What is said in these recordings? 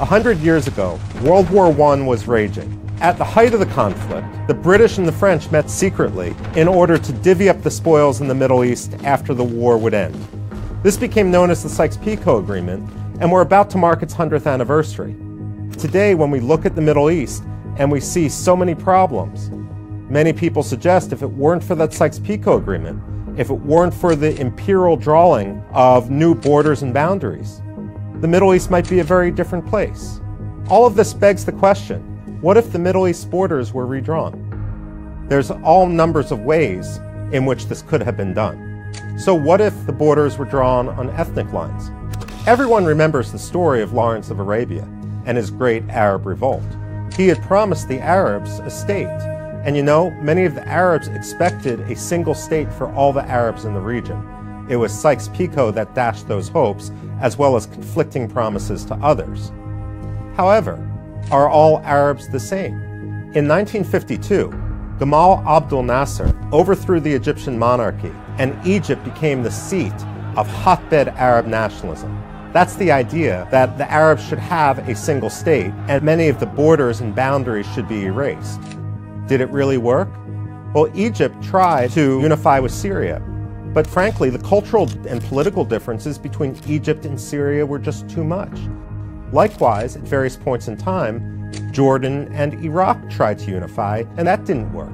100 years ago, World War I was raging. At the height of the conflict, the British and the French met secretly in order to divvy up the spoils in the Middle East after the war would end. This became known as the Sykes-Picot Agreement, and we're about to mark its 100th anniversary. Today, when we look at the Middle East and we see so many problems, many people suggest if it weren't for that Sykes-Picot Agreement, if it weren't for the imperial drawing of new borders and boundaries, the Middle East might be a very different place. All of this begs the question, what if the Middle East borders were redrawn? There's all numbers of ways in which this could have been done. So what if the borders were drawn on ethnic lines? Everyone remembers the story of Lawrence of Arabia and his great Arab revolt. He had promised the Arabs a state. And you know, many of the Arabs expected a single state for all the Arabs in the region. It was Sykes-Picot that dashed those hopes, as well as conflicting promises to others. However, are all Arabs the same? In 1952, Gamal Abdel Nasser overthrew the Egyptian monarchy, and Egypt became the seat of hotbed Arab nationalism. That's the idea that the Arabs should have a single state, and many of the borders and boundaries should be erased. Did it really work? Well, Egypt tried to unify with Syria, but frankly, the cultural and political differences between Egypt and Syria were just too much. Likewise, at various points in time, Jordan and Iraq tried to unify, and that didn't work.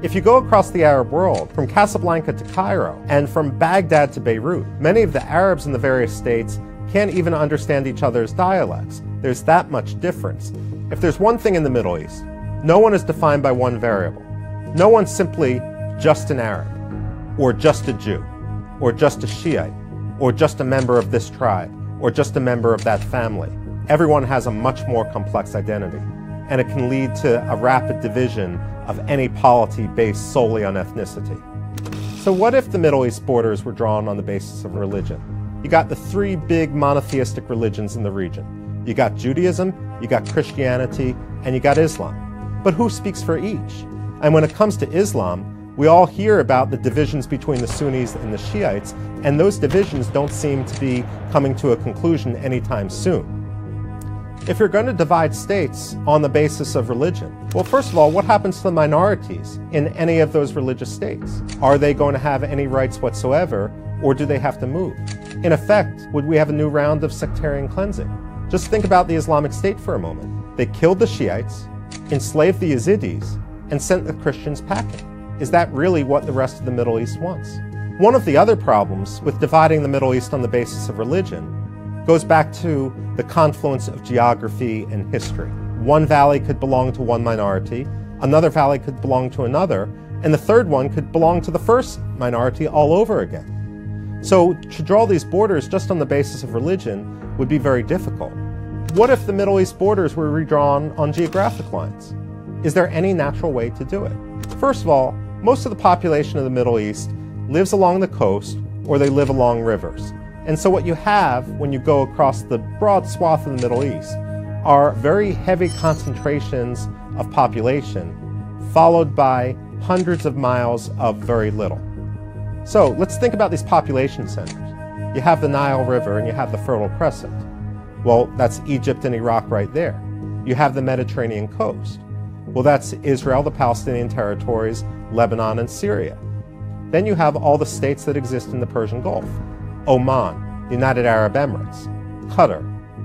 If you go across the Arab world, from Casablanca to Cairo, and from Baghdad to Beirut, many of the Arabs in the various states can't even understand each other's dialects. There's that much difference. If there's one thing in the Middle East, no one is defined by one variable. No one's simply just an Arab, or just a Jew, or just a Shiite, or just a member of this tribe, or just a member of that family. Everyone has a much more complex identity, and it can lead to a rapid division of any polity based solely on ethnicity. So what if the Middle East borders were drawn on the basis of religion? You got the three big monotheistic religions in the region. You got Judaism, you got Christianity, and you got Islam. But who speaks for each? And when it comes to Islam, we all hear about the divisions between the Sunnis and the Shiites, and those divisions don't seem to be coming to a conclusion anytime soon. If you're going to divide states on the basis of religion, well, first of all, what happens to the minorities in any of those religious states? Are they going to have any rights whatsoever, or do they have to move? In effect, would we have a new round of sectarian cleansing? Just think about the Islamic State for a moment. They killed the Shiites, enslaved the Yazidis, and sent the Christians packing. Is that really what the rest of the Middle East wants? One of the other problems with dividing the Middle East on the basis of religion goes back to the confluence of geography and history. One valley could belong to one minority, another valley could belong to another, and the third one could belong to the first minority all over again. So to draw these borders just on the basis of religion would be very difficult. What if the Middle East borders were redrawn on geographic lines? Is there any natural way to do it? First of all, most of the population of the Middle East lives along the coast or they live along rivers. And so what you have when you go across the broad swath of the Middle East are very heavy concentrations of population, followed by hundreds of miles of very little. So let's think about these population centers. You have the Nile River and you have the Fertile Crescent. Well, that's Egypt and Iraq right there. You have the Mediterranean coast. Well, that's Israel, the Palestinian territories, Lebanon, and Syria. Then you have all the states that exist in the Persian Gulf. Oman, the United Arab Emirates, Qatar,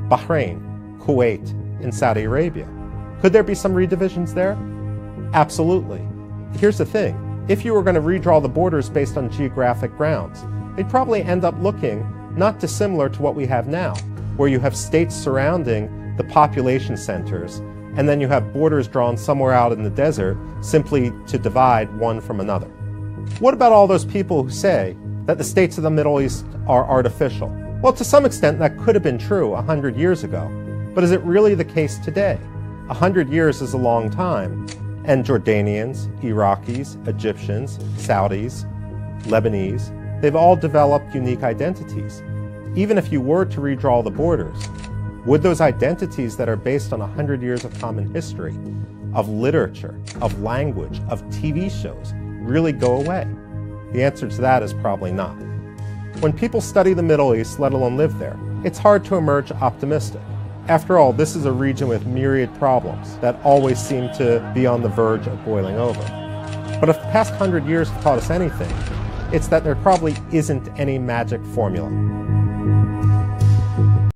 Bahrain, Kuwait, and Saudi Arabia. Could there be some redivisions there? Absolutely. Here's the thing. If you were going to redraw the borders based on geographic grounds, they'd probably end up looking not dissimilar to what we have now, where you have states surrounding the population centers, and then you have borders drawn somewhere out in the desert simply to divide one from another. What about all those people who say that the states of the Middle East are artificial? Well, to some extent that could have been true 100 years ago, but is it really the case today? 100 years is a long time, and Jordanians, Iraqis, Egyptians, Saudis, Lebanese, they've all developed unique identities. Even if you were to redraw the borders, would those identities that are based on 100 years of common history, of literature, of language, of TV shows, really go away? The answer to that is probably not. When people study the Middle East, let alone live there, it's hard to emerge optimistic. After all, this is a region with myriad problems that always seem to be on the verge of boiling over. But if the past 100 years have taught us anything, it's that there probably isn't any magic formula.